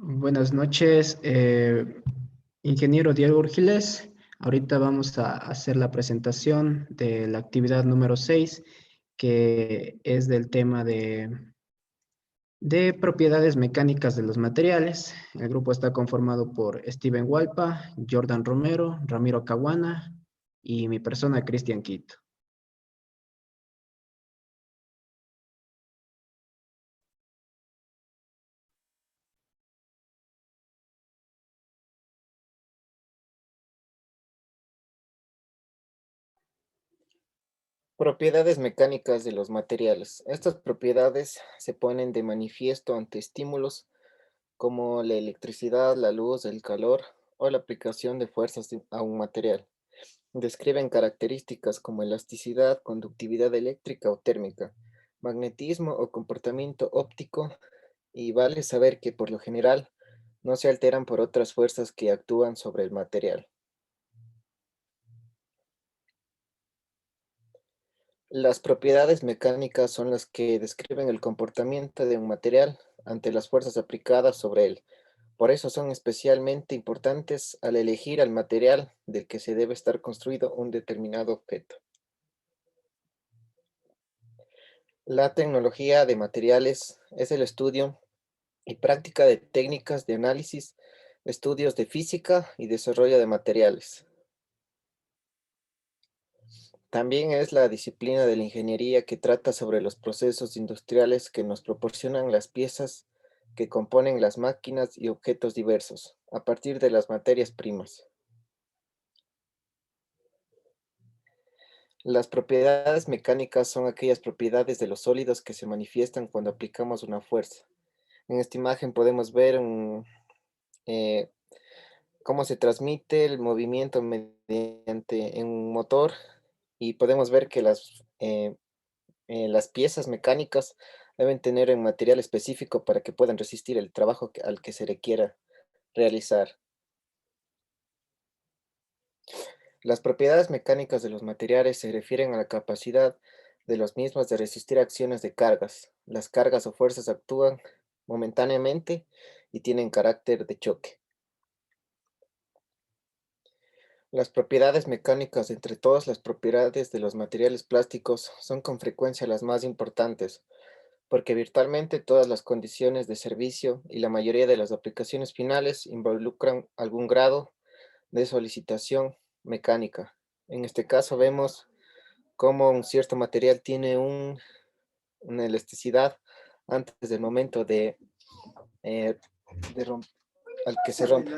Buenas noches, ingeniero Diego Urgiles. Ahorita vamos a hacer la presentación de la actividad número 6, que es del tema de propiedades mecánicas de los materiales. El grupo está conformado por Steven Hualpa, Jordan Romero, Ramiro Caguana y mi persona, Cristian Quito. Propiedades mecánicas de los materiales. Estas propiedades se ponen de manifiesto ante estímulos como la electricidad, la luz, el calor o la aplicación de fuerzas a un material. Describen características como elasticidad, conductividad eléctrica o térmica, magnetismo o comportamiento óptico, y vale saber que por lo general no se alteran por otras fuerzas que actúan sobre el material. Las propiedades mecánicas son las que describen el comportamiento de un material ante las fuerzas aplicadas sobre él. Por eso son especialmente importantes al elegir el material del que se debe estar construido un determinado objeto. La tecnología de materiales es el estudio y práctica de técnicas de análisis, estudios de física y desarrollo de materiales. También es la disciplina de la ingeniería que trata sobre los procesos industriales que nos proporcionan las piezas que componen las máquinas y objetos diversos, a partir de las materias primas. Las propiedades mecánicas son aquellas propiedades de los sólidos que se manifiestan cuando aplicamos una fuerza. En esta imagen podemos ver eh, cómo se transmite el movimiento mediante en un motor, y podemos ver que las piezas mecánicas deben tener un material específico para que puedan resistir el trabajo al que se requiera realizar. Las propiedades mecánicas de los materiales se refieren a la capacidad de los mismos de resistir acciones de cargas. Las cargas o fuerzas actúan momentáneamente y tienen carácter de choque. Las propiedades mecánicas entre todas las propiedades de los materiales plásticos son con frecuencia las más importantes, porque virtualmente todas las condiciones de servicio y la mayoría de las aplicaciones finales involucran algún grado de solicitación mecánica. En este caso vemos cómo un cierto material tiene una elasticidad antes del momento eh, al que se rompe.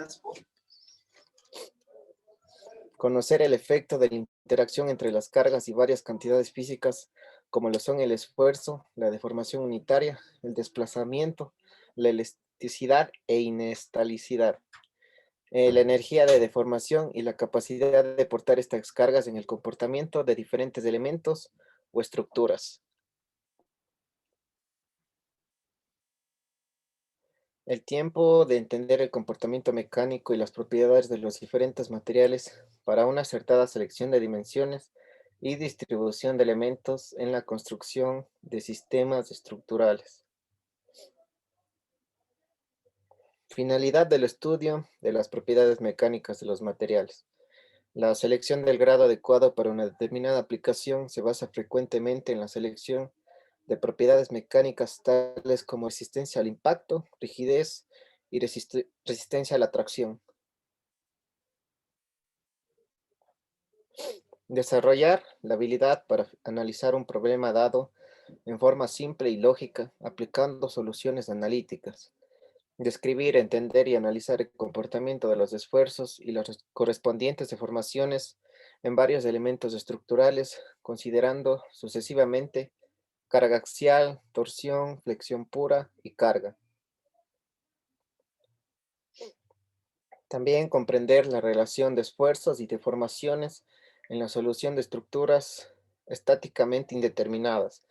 Conocer el efecto de la interacción entre las cargas y varias cantidades físicas, como lo son el esfuerzo, la deformación unitaria, el desplazamiento, la elasticidad e inestabilidad, la energía de deformación y la capacidad de portar estas cargas en el comportamiento de diferentes elementos o estructuras. El tiempo de entender el comportamiento mecánico y las propiedades de los diferentes materiales para una acertada selección de dimensiones y distribución de elementos en la construcción de sistemas estructurales. Finalidad del estudio de las propiedades mecánicas de los materiales. La selección del grado adecuado para una determinada aplicación se basa frecuentemente en la selección de propiedades mecánicas tales como resistencia al impacto, rigidez y resistencia a la tracción. Desarrollar la habilidad para analizar un problema dado en forma simple y lógica, aplicando soluciones analíticas. Describir, entender y analizar el comportamiento de los esfuerzos y las correspondientes deformaciones en varios elementos estructurales, considerando sucesivamente carga axial, torsión, flexión pura y carga. También comprender la relación de esfuerzos y deformaciones en la solución de estructuras estáticamente indeterminadas.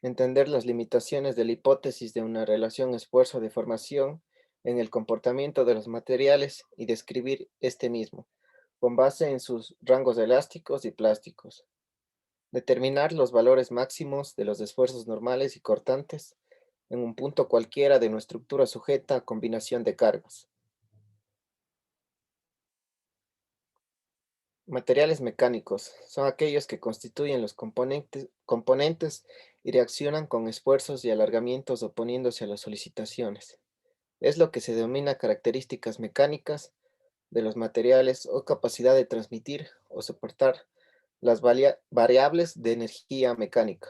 Entender las limitaciones de la hipótesis de una relación esfuerzo-deformación en el comportamiento de los materiales y describir este mismo, con base en sus rangos elásticos y plásticos. Determinar los valores máximos de los esfuerzos normales y cortantes en un punto cualquiera de una estructura sujeta a combinación de cargas. Materiales mecánicos son aquellos que constituyen los componentes y reaccionan con esfuerzos y alargamientos oponiéndose a las solicitaciones. Es lo que se denomina características mecánicas de los materiales o capacidad de transmitir o soportar las variables de energía mecánica.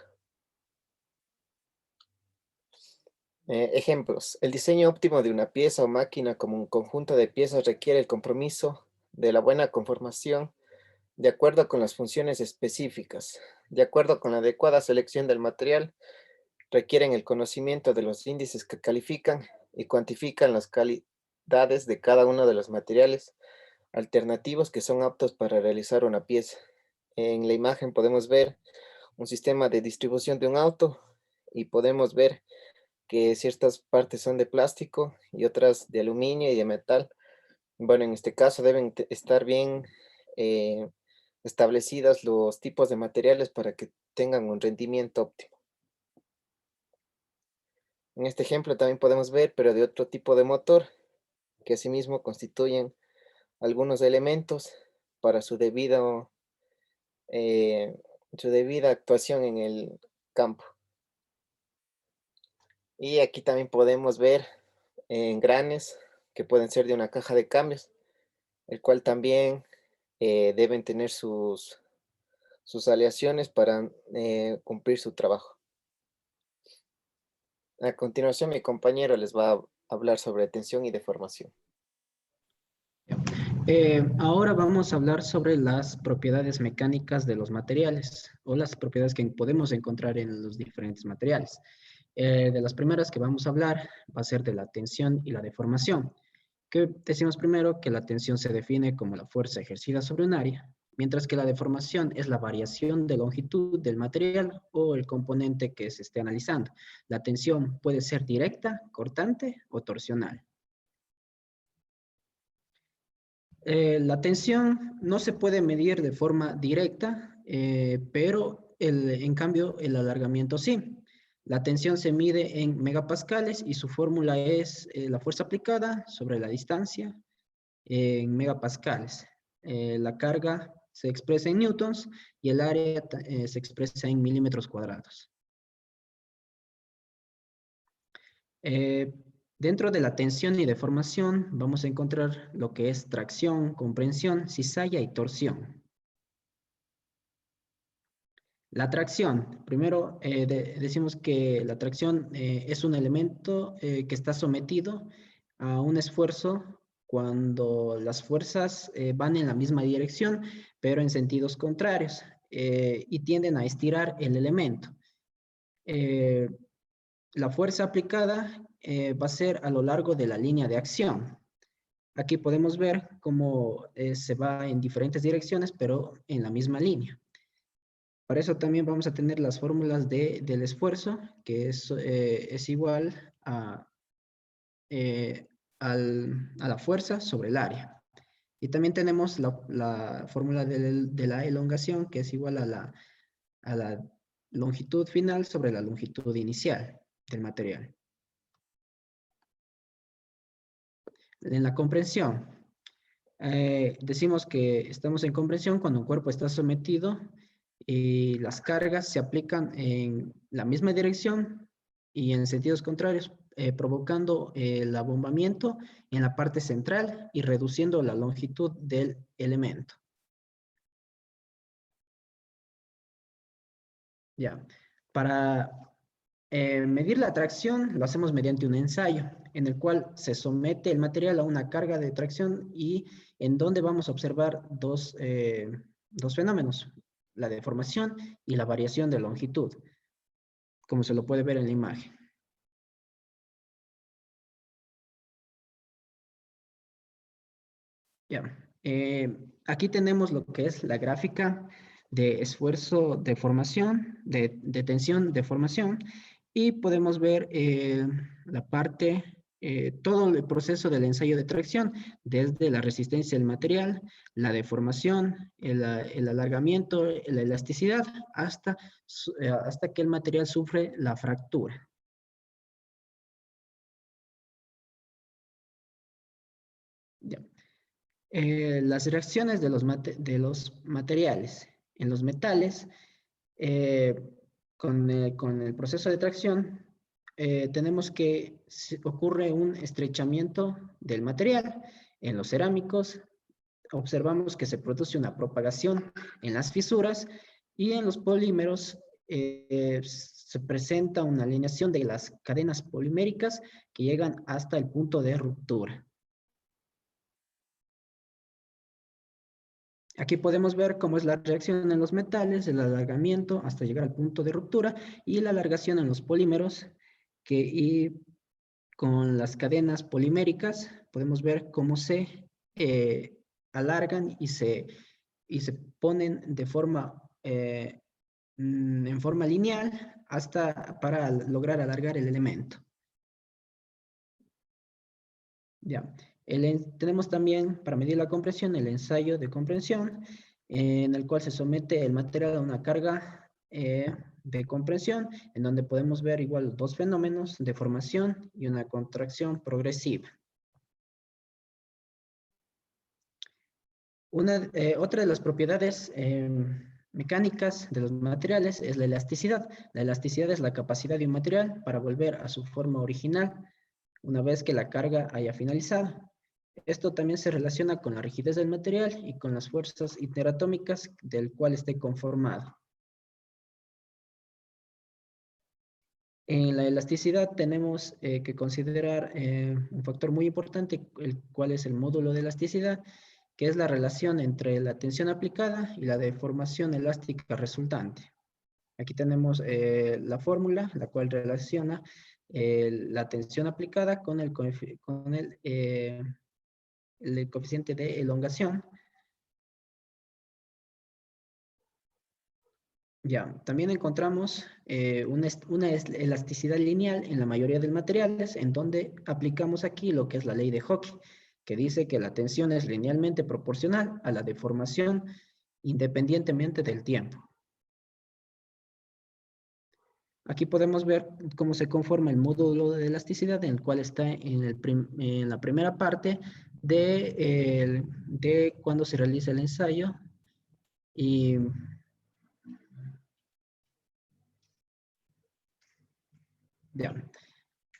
Ejemplos. El diseño óptimo de una pieza o máquina como un conjunto de piezas requiere el compromiso de la buena conformación de acuerdo con las funciones específicas, de acuerdo con la adecuada selección del material, requieren el conocimiento de los índices que califican y cuantifican las calidades de cada uno de los materiales alternativos que son aptos para realizar una pieza. En la imagen podemos ver un sistema de distribución de un auto y podemos ver que ciertas partes son de plástico y otras de aluminio y de metal. Bueno, en este caso deben estar bien eh, establecidas los tipos de materiales para que tengan un rendimiento óptimo. En este ejemplo también podemos ver, pero de otro tipo de motor, que asimismo constituyen algunos elementos para eh, su debida actuación en el campo. Y aquí también podemos ver engranes que pueden ser de una caja de cambios, el cual también deben tener sus aleaciones para cumplir su trabajo. A continuación, mi compañero les va a hablar sobre tensión y deformación. Ahora vamos a hablar sobre las propiedades mecánicas de los materiales o las propiedades que podemos encontrar en los diferentes materiales. De las primeras que vamos a hablar va a ser de la tensión y la deformación. Que decimos primero que la tensión se define como la fuerza ejercida sobre un área, mientras que la deformación es la variación de longitud del material o el componente que se esté analizando. La tensión puede ser directa, cortante o torsional. La tensión no se puede medir de forma directa, pero en cambio el alargamiento sí. La tensión se mide en megapascales y su fórmula es la fuerza aplicada sobre la distancia en megapascales. La carga se expresa en newtons y el área se expresa en milímetros cuadrados. Eh, Dentro de la tensión y deformación vamos a encontrar lo que es tracción, comprensión, cizalla y torsión. La tracción, primero decimos que la tracción es un elemento que está sometido a un esfuerzo cuando las fuerzas van en la misma dirección, pero en sentidos contrarios, y tienden a estirar el elemento. Eh, la fuerza aplicada va a ser a lo largo de la línea de acción. Aquí podemos ver cómo se va en diferentes direcciones, pero en la misma línea. Para eso también vamos a tener las fórmulas del esfuerzo, que es igual eh, a la fuerza sobre el área. Y también tenemos la fórmula de la elongación, que es igual a la longitud final sobre la longitud inicial del material. En la comprensión, decimos que estamos en comprensión cuando un cuerpo está sometido y las cargas se aplican en la misma dirección y en sentidos contrarios, provocando el abombamiento en la parte central y reduciendo la longitud del elemento. Ya. Para medir la tracción lo hacemos mediante un ensayo en el cual se somete el material a una carga de tracción y en donde vamos a observar dos fenómenos, la deformación y la variación de longitud, como se lo puede ver en la imagen. Ya. Aquí tenemos lo que es la gráfica de esfuerzo de formación, de tensión de formación, y podemos ver la parte, todo el proceso del ensayo de tracción, desde la resistencia del material, la deformación, el alargamiento, la elasticidad, hasta que el material sufre la fractura. Las reacciones de los materiales en los metales, eh, con el proceso de tracción, tenemos que ocurre un estrechamiento del material. En los cerámicos observamos que se produce una propagación en las fisuras y en los polímeros se presenta una alineación de las cadenas poliméricas que llegan hasta el punto de ruptura. Aquí podemos ver cómo es la reacción en los metales, el alargamiento hasta llegar al punto de ruptura y la alargación en los polímeros, y con las cadenas poliméricas podemos ver cómo se alargan y se ponen de forma, en forma lineal hasta para lograr alargar el elemento. Ya. Tenemos también para medir la compresión el ensayo de compresión, en el cual se somete el material a una carga de compresión, en donde podemos ver igual dos fenómenos, deformación y una contracción progresiva. Otra de las propiedades mecánicas de los materiales es la elasticidad. La elasticidad es la capacidad de un material para volver a su forma original una vez que la carga haya finalizado. Esto también se relaciona con la rigidez del material y con las fuerzas interatómicas del cual esté conformado. En la elasticidad tenemos que considerar un factor muy importante, el cual es el módulo de elasticidad, que es la relación entre la tensión aplicada y la deformación elástica resultante. Aquí tenemos la fórmula, la cual relaciona la tensión aplicada con el coeficiente de elongación. Ya, también encontramos una elasticidad lineal en la mayoría de materiales, en donde aplicamos aquí lo que es la ley de Hooke, que dice que la tensión es linealmente proporcional a la deformación independientemente del tiempo. Aquí podemos ver cómo se conforma el módulo de elasticidad, en el cual está en la primera parte de cuando se realiza el ensayo. Y ya.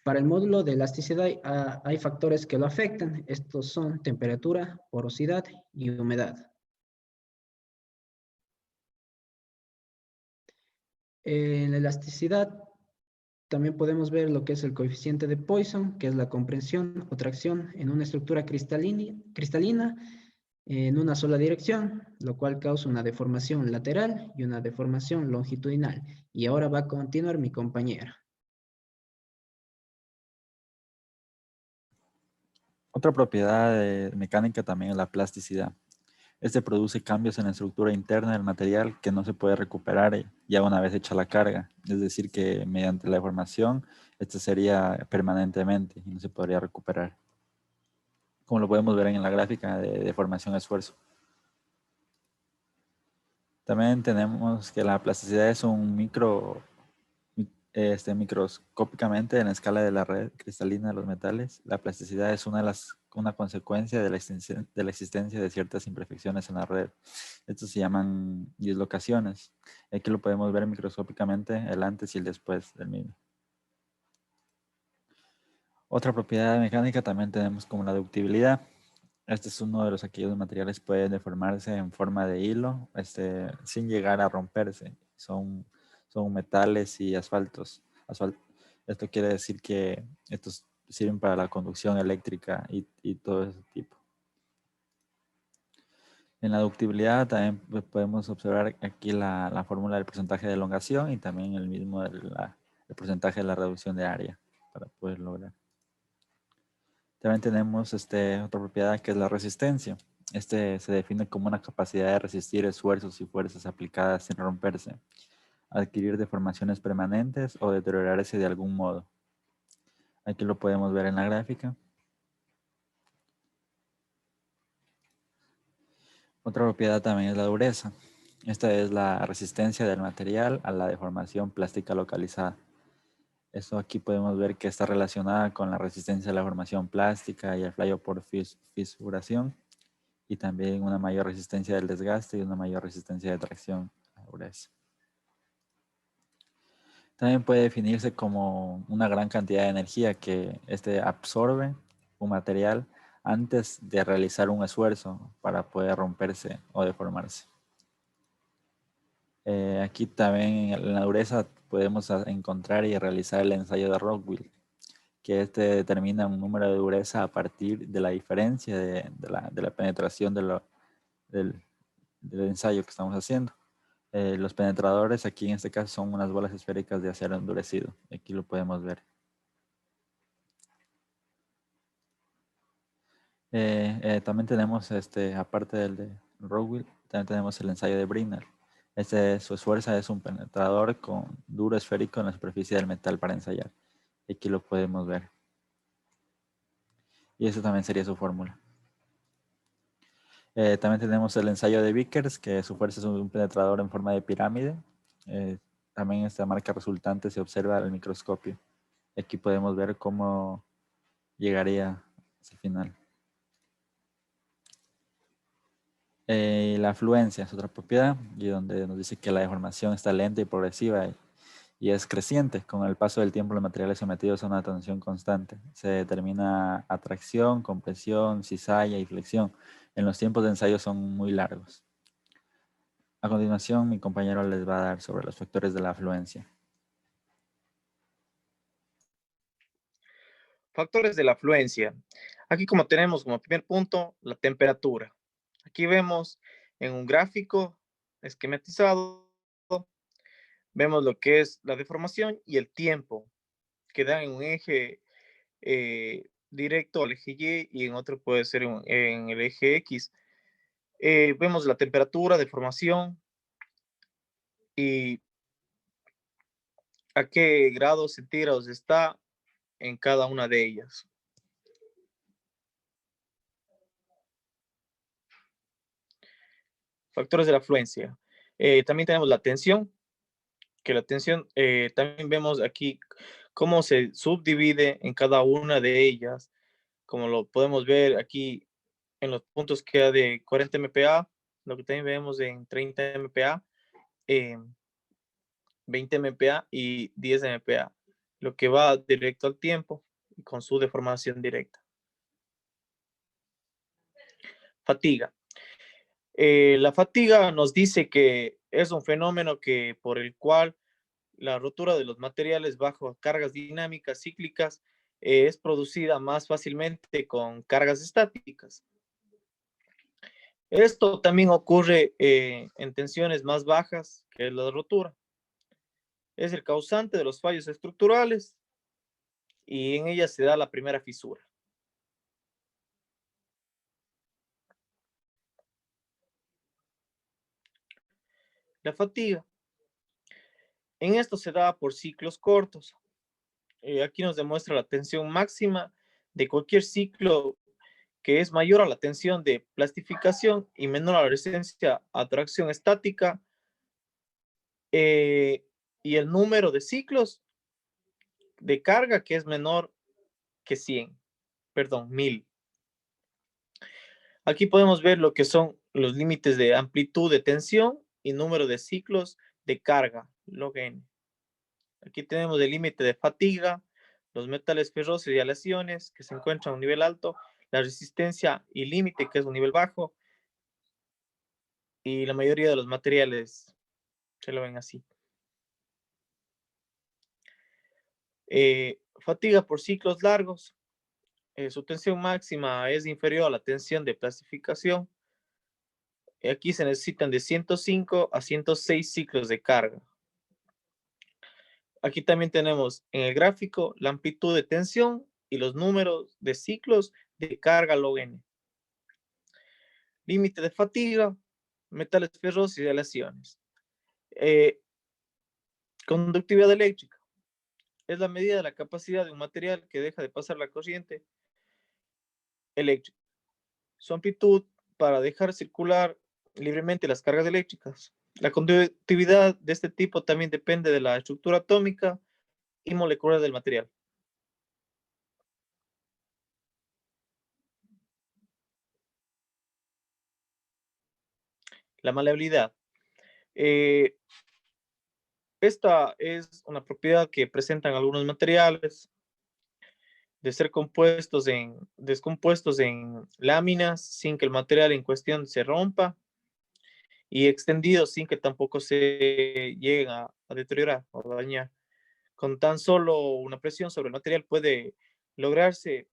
Para el módulo de elasticidad hay factores que lo afectan. Estos son temperatura, porosidad y humedad. En la elasticidad también podemos ver lo que es el coeficiente de Poisson, que es la compresión o tracción en una estructura cristalina en una sola dirección, lo cual causa una deformación lateral y una deformación longitudinal. Y ahora va a continuar mi compañero. Otra propiedad mecánica también es la plasticidad. Este produce cambios en la estructura interna del material que no se puede recuperar ya una vez hecha la carga. Es decir, que mediante la deformación, este sería permanentemente y no se podría recuperar. Como lo podemos ver en la gráfica de deformación-esfuerzo. También tenemos que la plasticidad es un microscópicamente en la escala de la red cristalina de los metales. La plasticidad es una consecuencia de la existencia de ciertas imperfecciones en la red. Estos se llaman dislocaciones. Aquí lo podemos ver microscópicamente el antes y el después del mismo. Otra propiedad mecánica también tenemos como la ductibilidad. Este es uno de aquellos materiales que pueden deformarse en forma de hilo sin llegar a romperse. Son metales y asfaltos. Esto quiere decir que estos sirven para la conducción eléctrica y todo ese tipo. En la ductibilidad también podemos observar aquí la fórmula del porcentaje de elongación y también el mismo el porcentaje de la reducción de área para poder lograr. También tenemos otra propiedad que es la resistencia. Se define como una capacidad de resistir esfuerzos y fuerzas aplicadas sin romperse, adquirir deformaciones permanentes o deteriorarse de algún modo. Aquí lo podemos ver en la gráfica. Otra propiedad también es la dureza. Esta es la resistencia del material a la deformación plástica localizada. Eso aquí podemos ver que está relacionada con la resistencia a la formación plástica y el fallo por fisuración. y también una mayor resistencia del desgaste y una mayor resistencia de tracción a la dureza. También puede definirse como una gran cantidad de energía que absorbe un material antes de realizar un esfuerzo para poder romperse o deformarse. Aquí también en la dureza podemos encontrar y realizar el ensayo de Rockwell, que determina un número de dureza a partir de la diferencia de la penetración del ensayo que estamos haciendo. Los penetradores aquí en este caso son unas bolas esféricas de acero endurecido. Aquí lo podemos ver. También tenemos, aparte del de Rockwell, también tenemos el ensayo de Brinell. Su esfuerzo es un penetrador con duro esférico en la superficie del metal para ensayar. Aquí lo podemos ver. Y eso también sería su fórmula. También tenemos el ensayo de Vickers, que su fuerza es un penetrador en forma de pirámide. También esta marca resultante se observa al microscopio. Aquí podemos ver cómo llegaría hasta el final. La afluencia es otra propiedad, y donde nos dice que la deformación está lenta y progresiva y es creciente. Con el paso del tiempo, los materiales sometidos a una tensión constante. Se determina atracción, compresión, cizalla y flexión. En los tiempos de ensayo son muy largos. A continuación, mi compañero les va a dar sobre los factores de la afluencia. Factores de la afluencia. Aquí como tenemos como primer punto la temperatura. Aquí vemos en un gráfico esquematizado, vemos lo que es la deformación y el tiempo, que dan en un eje directo al eje Y y en otro puede ser en el eje X. Vemos la temperatura, deformación y a qué grados centígrados está en cada una de ellas. Factores de la afluencia. También tenemos la tensión, que la tensión también vemos aquí cómo se subdivide en cada una de ellas, como lo podemos ver aquí en los puntos que da de 40 MPa, lo que también vemos en 30 MPa, 20 MPa y 10 MPa, lo que va directo al tiempo con su deformación directa. Fatiga. La fatiga nos dice que es un fenómeno por el cual la rotura de los materiales bajo cargas dinámicas cíclicas es producida más fácilmente con cargas estáticas. Esto también ocurre en tensiones más bajas que la rotura. Es el causante de los fallos estructurales y en ella se da la primera fisura. La fatiga. En esto se da por ciclos cortos. Aquí nos demuestra la tensión máxima de cualquier ciclo que es mayor a la tensión de plastificación y menor a la resistencia a tracción estática, y el número de ciclos de carga que es menor que 1000. Aquí podemos ver lo que son los límites de amplitud de tensión y número de ciclos de carga, log n. Aquí tenemos el límite de fatiga, los metales ferrosos y aleaciones que se encuentran a un nivel alto, la resistencia y límite que es un nivel bajo, y la mayoría de los materiales se lo ven así. Fatiga por ciclos largos. Su tensión máxima es inferior a la tensión de plastificación. Aquí se necesitan de 105 a 106 ciclos de carga. Aquí también tenemos en el gráfico la amplitud de tensión y los números de ciclos de carga log n. Límite de fatiga, metales ferrosos y aleaciones. Conductividad eléctrica. Es la medida de la capacidad de un material que deja de pasar la corriente eléctrica. Su amplitud para dejar circular libremente las cargas eléctricas. La conductividad de este tipo también depende de la estructura atómica y molecular del material. La maleabilidad. Eh, Esta es una propiedad que presentan algunos materiales de ser descompuestos en láminas sin que el material en cuestión se rompa y extendidos sin que tampoco se lleguen a deteriorar o dañar. Con tan solo una presión sobre el material puede lograrse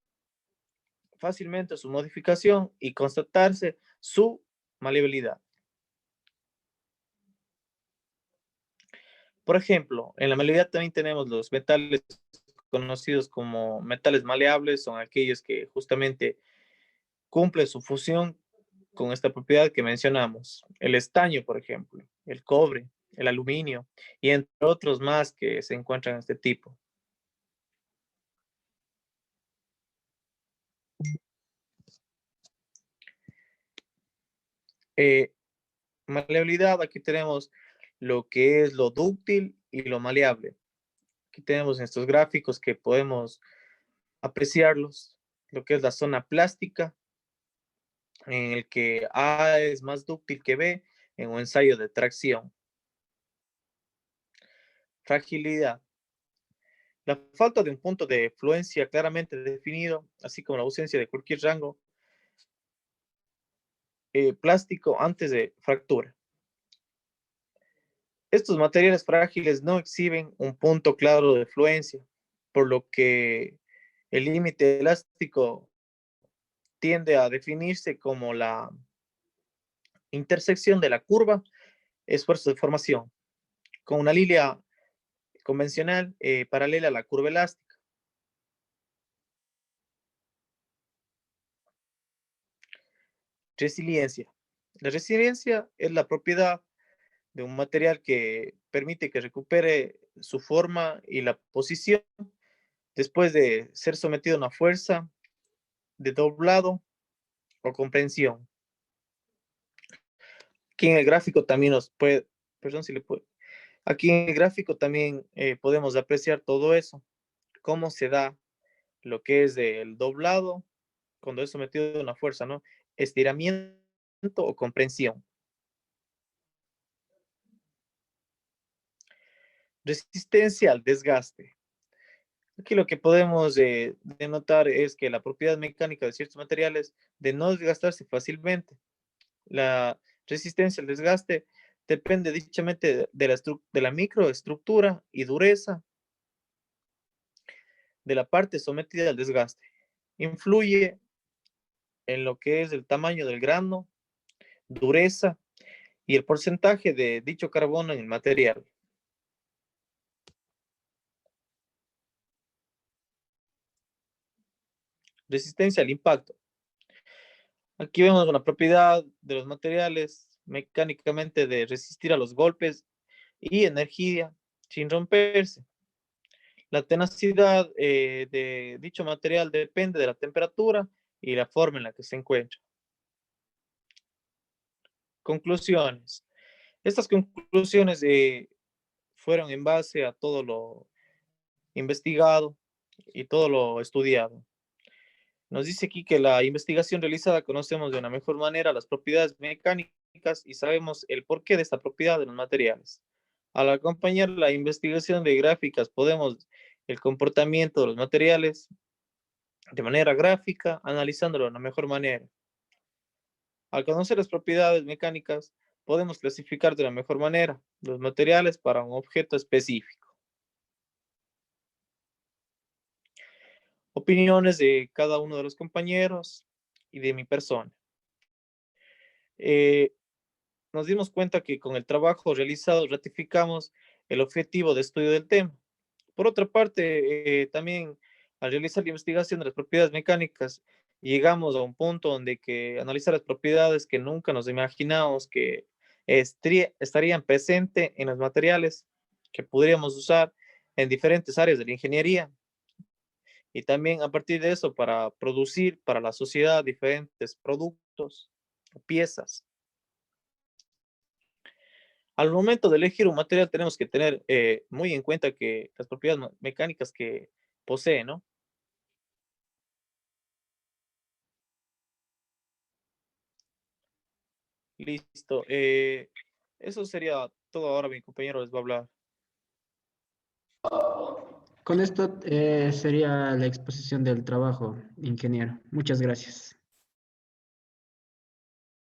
fácilmente su modificación y constatarse su maleabilidad. Por ejemplo, en la maleabilidad también tenemos los metales conocidos como metales maleables, son aquellos que justamente cumplen su función con esta propiedad que mencionamos. El estaño, por ejemplo, el cobre, el aluminio y entre otros más que se encuentran en este tipo. Eh, Maleabilidad, aquí tenemos lo que es lo dúctil y lo maleable. Aquí tenemos en estos gráficos que podemos apreciarlos, lo que es la zona plástica, en el que A es más dúctil que B en un ensayo de tracción. Fragilidad. La falta de un punto de fluencia claramente definido, así como la ausencia de cualquier rango plástico antes de fractura. Estos materiales frágiles no exhiben un punto claro de fluencia, por lo que el límite elástico tiende a definirse como la intersección de la curva esfuerzo de formación, con una línea convencional paralela a la curva elástica. Resiliencia. La resiliencia es la propiedad de un material que permite que recupere su forma y la posición después de ser sometido a una fuerza de doblado o comprensión. Aquí en el gráfico también nos puede, perdón si le puede, aquí en el gráfico también podemos apreciar todo eso, cómo se da lo que es el doblado cuando es sometido a una fuerza, ¿no? Estiramiento o comprensión. Resistencia al desgaste. Aquí lo que podemos denotar es que la propiedad mecánica de ciertos materiales de no desgastarse fácilmente. La resistencia al desgaste depende dichamente de la microestructura y dureza de la parte sometida al desgaste. Influye en lo que es el tamaño del grano, dureza y el porcentaje de dicho carbono en el material. Resistencia al impacto. Aquí vemos una propiedad de los materiales mecánicamente de resistir a los golpes y energía sin romperse. La tenacidad de dicho material depende de la temperatura y la forma en la que se encuentra. Conclusiones. Estas conclusiones fueron en base a todo lo investigado y todo lo estudiado. Nos dice aquí que la investigación realizada conocemos de una mejor manera las propiedades mecánicas y sabemos el porqué de esta propiedad de los materiales. Al acompañar la investigación de gráficas podemos el comportamiento de los materiales de manera gráfica, analizándolo de una mejor manera. Al conocer las propiedades mecánicas, podemos clasificar de la mejor manera los materiales para un objeto específico. Opiniones de cada uno de los compañeros y de mi persona. Nos dimos cuenta que con el trabajo realizado ratificamos el objetivo de estudio del tema. Por otra parte, también al realizar la investigación de las propiedades mecánicas, llegamos a un punto donde que analizar las propiedades que nunca nos imaginamos que estarían presentes en los materiales que podríamos usar en diferentes áreas de la ingeniería. Y también a partir de eso para producir para la sociedad diferentes productos o piezas. Al momento de elegir un material tenemos que tener muy en cuenta que las propiedades mecánicas que posee, ¿no? Listo. Eso sería todo. Ahora mi compañero les va a hablar. Con esto sería la exposición del trabajo, ingeniero. Muchas gracias.